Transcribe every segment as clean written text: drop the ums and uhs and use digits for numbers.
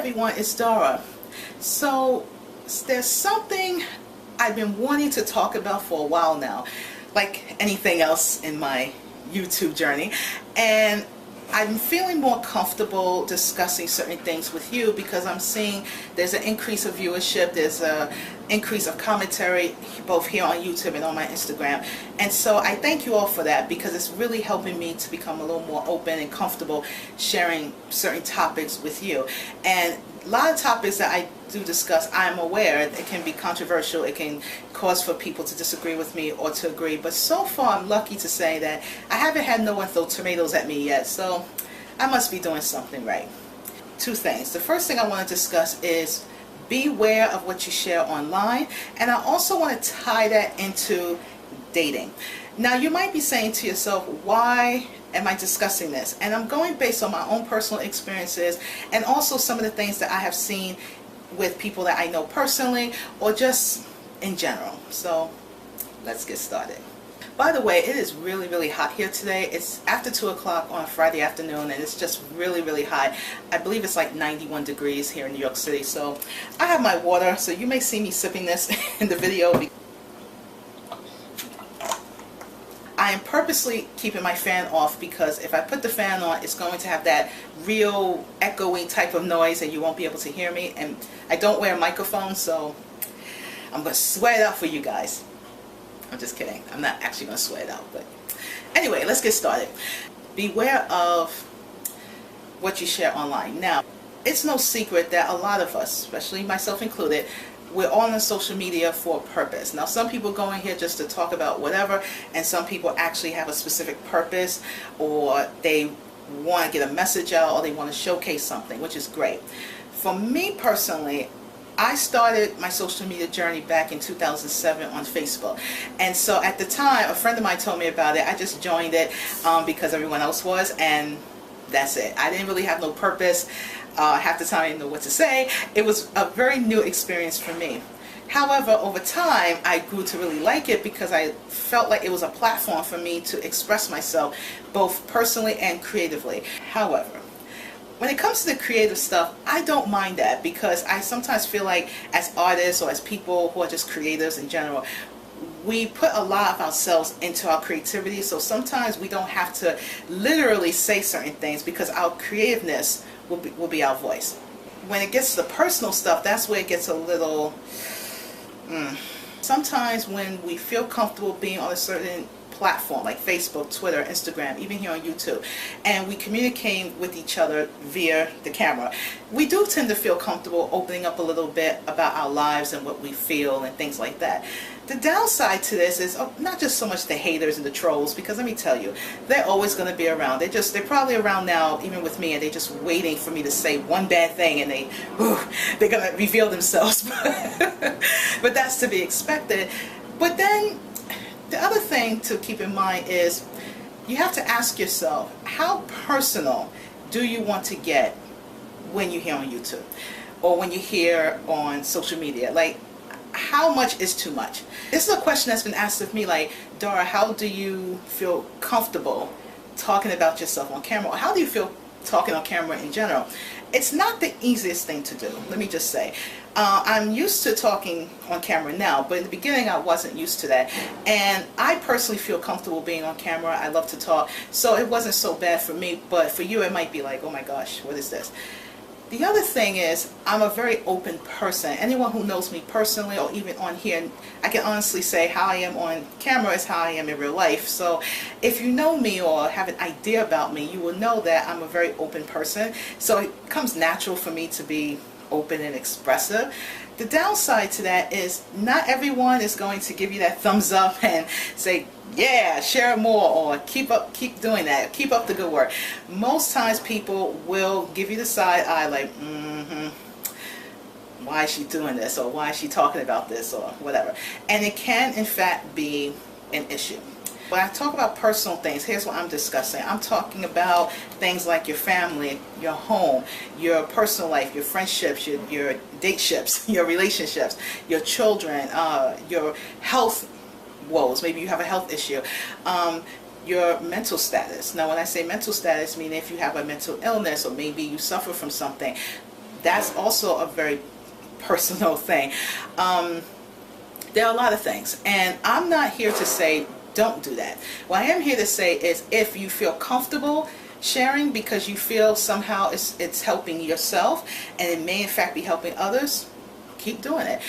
everyone, it's Dara. So there's something I've been wanting to talk about for a while now, like anything else in my YouTube journey, and I'm feeling more comfortable discussing certain things with you because I'm seeing there's an increase of viewership, there's an increase of commentary both here on YouTube and on my Instagram, and so I thank you all for that because it's really helping me to become a little more open and comfortable sharing certain topics with you. And a lot of topics that I do discuss, I'm aware it can be controversial, it can cause for people to disagree with me or to agree, but so far I'm lucky to say that I haven't had no one throw tomatoes at me yet, so I must be doing something right. Two things. The first thing I want to discuss is beware of what you share online, and I also want to tie that into dating. Now you might be saying to yourself, why am I discussing this? And I'm going based on my own personal experiences and also some of the things that I have seen with people that I know personally or just in general. So let's get started. By the way, it is really hot here today. It's after 2 o'clock on a Friday afternoon and it's just really hot. I believe it's like 91 degrees here in New York City. So I have my water, so you may see me sipping this in the video. I am purposely keeping my fan off because if I put the fan on, it's going to have that real echoing type of noise and you won't be able to hear me. And I don't wear a microphone, so I'm going to sweat it out for you guys. I'm just kidding. I'm not actually going to sweat it out. But anyway, let's get started. Beware of what you share online. Now, it's no secret that a lot of us, especially myself included, we're all on social media for a purpose. Now some people go in here just to talk about whatever, and some people actually have a specific purpose, or they want to get a message out, or they want to showcase something, which is great. For me personally, I started my social media journey back in 2007 on Facebook, and so at the time a friend of mine told me about it. I just joined it because everyone else was, and that's it. I didn't really have no purpose. Half the time I didn't know what to say. It was a very new experience for me. However, over time I grew to really like it because I felt like it was a platform for me to express myself both personally and creatively. However, when it comes to the creative stuff, I don't mind that because I sometimes feel like as artists or as people who are just creatives in general, we put a lot of ourselves into our creativity, so sometimes we don't have to literally say certain things because our creativeness will be our voice. When it gets to the personal stuff, that's where it gets a little sometimes when we feel comfortable being on a certain platform like Facebook, Twitter, Instagram, even here on YouTube, and we communicate with each other via the camera, we do tend to feel comfortable opening up a little bit about our lives and what we feel and things like that. The downside to this is not just so much the haters and the trolls, because let me tell you, they're always going to be around. They're probably around now, even with me, and they're just waiting for me to say one bad thing and they're going to reveal themselves. But that's to be expected. But then the other thing to keep in mind is you have to ask yourself, how personal do you want to get when you hear on YouTube or when you hear on social media? Like, how much is too much? This is a question that's been asked of me, like, Dara, how do you feel comfortable talking about yourself on camera? Or how do you feel talking on camera in general? It's not the easiest thing to do, let me just say. I'm used to talking on camera now, but in the beginning I wasn't used to that. And I personally feel comfortable being on camera. I love to talk, so it wasn't so bad for me, but for you it might be like, oh my gosh, what is this? The other thing is, I'm a very open person. Anyone who knows me personally or even on here, I can honestly say how I am on camera is how I am in real life. So if you know me or have an idea about me, you will know that I'm a very open person. So it comes natural for me to be open and expressive. The downside to that is not everyone is going to give you that thumbs up and say, yeah, share more, or keep doing that, keep up the good work. Most times people will give you the side eye, like, why is she doing this, or why is she talking about this, or whatever. And it can in fact be an issue. When I talk about personal things, here's what I'm discussing. I'm talking about things like your family, your home, your personal life, your friendships, your dateships, your relationships, your children, your health woes. Maybe you have a health issue. Your mental status. Now when I say mental status, meaning if you have a mental illness or maybe you suffer from something, That's also a very personal thing. There are a lot of things, and I'm not here to say don't do that. What I am here to say is, if you feel comfortable sharing because you feel somehow it's helping yourself and it may in fact be helping others, keep doing it.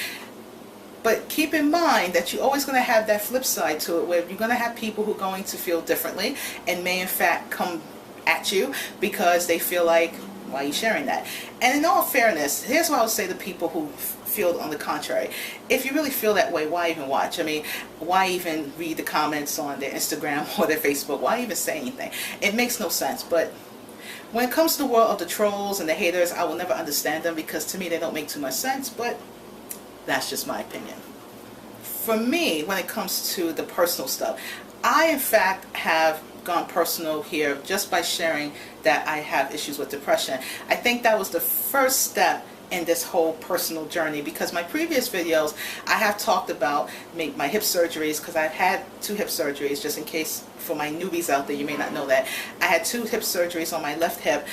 But keep in mind that you're always going to have that flip side to it, where you're going to have people who are going to feel differently and may in fact come at you because they feel like, why are you sharing that? And in all fairness, here's what I would say to people who feel on the contrary. If you really feel that way, why even watch? I mean, why even read the comments on their Instagram or their Facebook? Why even say anything? It makes no sense. But when it comes to the world of the trolls and the haters, I will never understand them, because to me they don't make too much sense, but that's just my opinion. For me, when it comes to the personal stuff, I in fact have gone personal here just by sharing that I have issues with depression. I think that was the first step in this whole personal journey, because my previous videos I have talked about my hip surgeries, because I've had 2 hip surgeries, just in case for my newbies out there, you may not know that. I had 2 hip surgeries on my left hip,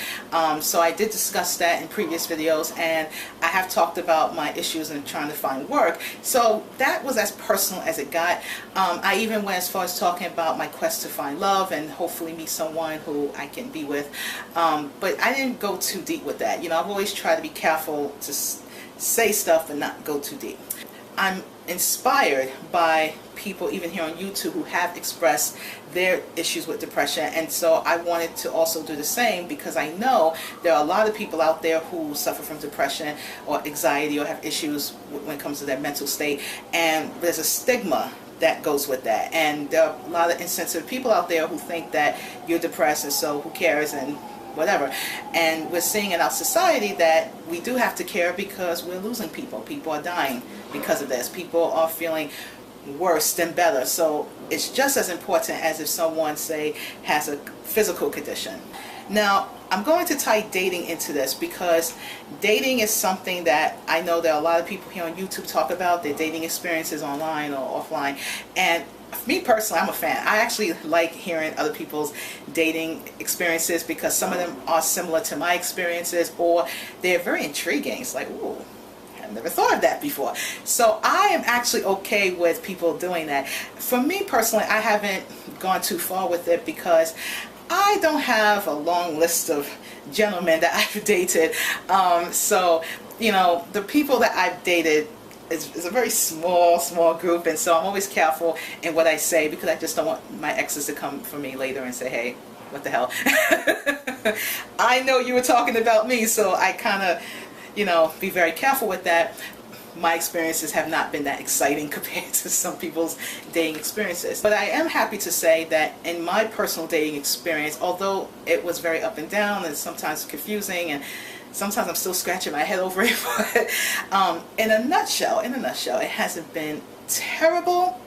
so I did discuss that in previous videos, and I have talked about my issues in trying to find work. So that was as personal as it got. I even went as far as talking about my quest to find love and hopefully meet someone who I can be with, but I didn't go too deep with that. You know, I've always tried to be careful to say stuff and not go too deep. I'm inspired by people even here on YouTube who have expressed their issues with depression, and so I wanted to also do the same, because I know there are a lot of people out there who suffer from depression or anxiety or have issues when it comes to their mental state, and there's a stigma that goes with that, and there are a lot of insensitive people out there who think that you're depressed and so who cares and whatever. And we're seeing in our society that we do have to care, because we're losing people. People are dying because of this. People are feeling worse than better. So it's just as important as if someone, say, has a physical condition. Now, I'm going to tie dating into this, because dating is something that I know that a lot of people here on YouTube talk about, their dating experiences online or offline. And for me personally, I'm a fan. I actually like hearing other people's dating experiences, because some of them are similar to my experiences, or they're very intriguing. It's like, ooh, I've never thought of that before. So I am actually okay with people doing that. For me personally, I haven't gone too far with it, because I don't have a long list of gentlemen that I've dated. So, you know, the people that I've dated is a very small group, and so I'm always careful in what I say, because I just don't want my exes to come for me later and say, hey, what the hell? I know you were talking about me, so I kind of, you know, be very careful with that. My experiences have not been that exciting compared to some people's dating experiences. But I am happy to say that in my personal dating experience, although it was very up and down and sometimes confusing, and sometimes I'm still scratching my head over it, but in a nutshell, it hasn't been terrible,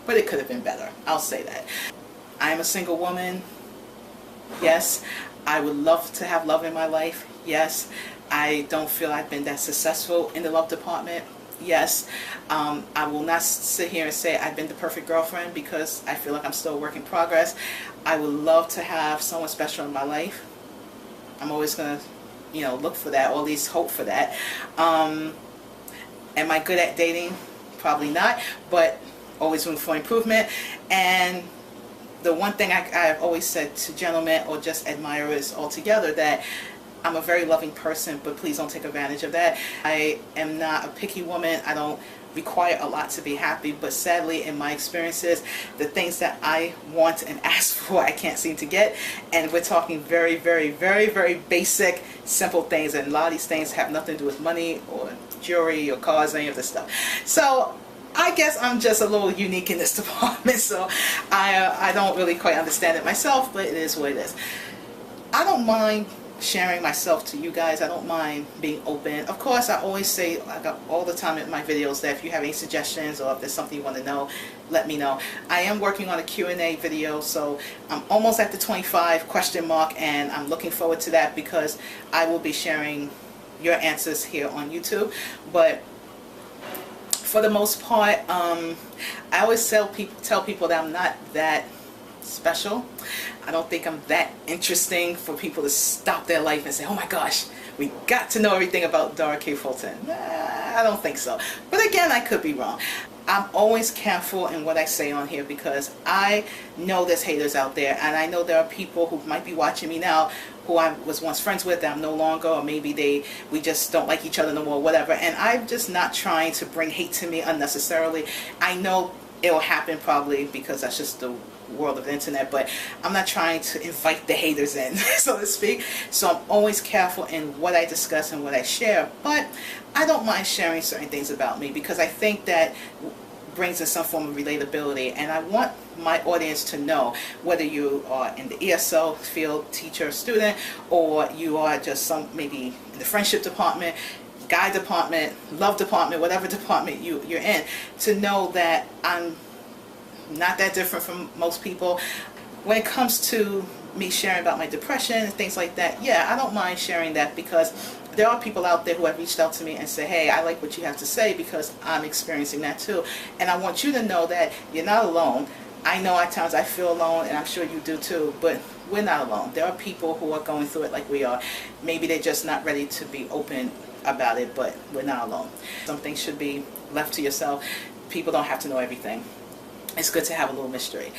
but it could have been better. I'll say that. I'm a single woman. Yes. I would love to have love in my life. Yes. I don't feel I've been that successful in the love department. Yes. I will not sit here and say I've been the perfect girlfriend, because I feel like I'm still a work in progress. I would love to have someone special in my life. I'm always going to, you know, look for that, or at least hope for that. Am I good at dating? Probably not, but always room for improvement. And the one thing I've always said to gentlemen or just admirers altogether, that I'm a very loving person, but please don't take advantage of that. I am not a picky woman. I don't require a lot to be happy, but sadly in my experiences, the things that I want and ask for, I can't seem to get. And we're talking very, very, very, very basic, simple things, and a lot of these things have nothing to do with money or jewelry or cars, any of this stuff. So I guess I'm just a little unique in this department, so I don't really quite understand it myself, but it is what it is. I don't mind sharing myself to you guys. I don't mind being open. Of course, I always say, like all the time in my videos, that if you have any suggestions or if there's something you want to know, let me know. I am working on a Q&A video, so I'm almost at the 25 question mark, and I'm looking forward to that, because I will be sharing your answers here on YouTube. But for the most part, I always tell people that I'm not that special. I don't think I'm that interesting for people to stop their life and say, oh my gosh, we got to know everything about Dara K. Fulton. I don't think so. But again, I could be wrong. I'm always careful in what I say on here because I know there's haters out there, and I know there are people who might be watching me now who I was once friends with that I'm no longer, or maybe we just don't like each other no more, whatever. And I'm just not trying to bring hate to me unnecessarily. I know it'll happen probably because that's just the world of the internet, but I'm not trying to invite the haters in, so to speak. So I'm always careful in what I discuss and what I share, but I don't mind sharing certain things about me because I think that brings in some form of relatability, and I want my audience to know, whether you are in the ESL field, teacher, student, or you are just maybe in the friendship department, guy department, love department, whatever department you're in, to know that I'm not that different from most people. When it comes to me sharing about my depression and things like that, yeah, I don't mind sharing that because there are people out there who have reached out to me and say, hey, I like what you have to say because I'm experiencing that too. And I want you to know that you're not alone. I know at times I feel alone, and I'm sure you do too, but we're not alone. There are people who are going through it like we are. Maybe they're just not ready to be open about it, but we're not alone. Some things should be left to yourself. People don't have to know everything. It's good to have a little mystery.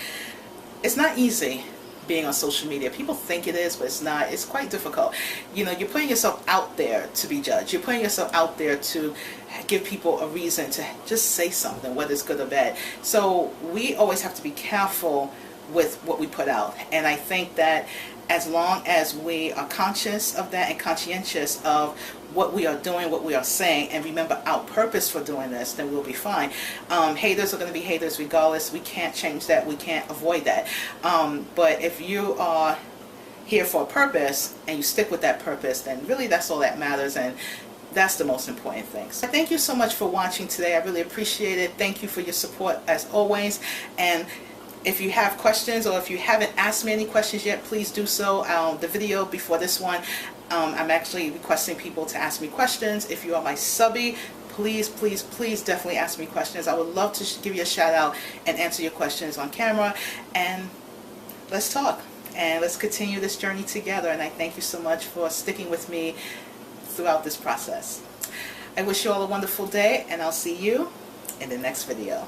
It's not easy being on social media. People think it is, but it's not. It's quite difficult. You know, you're putting yourself out there to be judged. You're putting yourself out there to give people a reason to just say something, whether it's good or bad. So we always have to be careful with what we put out. And I think that as long as we are conscious of that and conscientious of what we are doing, what we are saying, and remember our purpose for doing this, then we'll be fine. Haters are going to be haters regardless. We can't change that. We can't avoid that. But if you are here for a purpose and you stick with that purpose, then really that's all that matters, and that's the most important thing. So thank you so much for watching today. I really appreciate it. Thank you for your support as always. And if you have questions, or if you haven't asked me any questions yet, please do so. The video before this one, I'm actually requesting people to ask me questions. If you are my subby, please, please, please definitely ask me questions. I would love to give you a shout out and answer your questions on camera. And let's talk. And let's continue this journey together. And I thank you so much for sticking with me throughout this process. I wish you all a wonderful day, and I'll see you in the next video.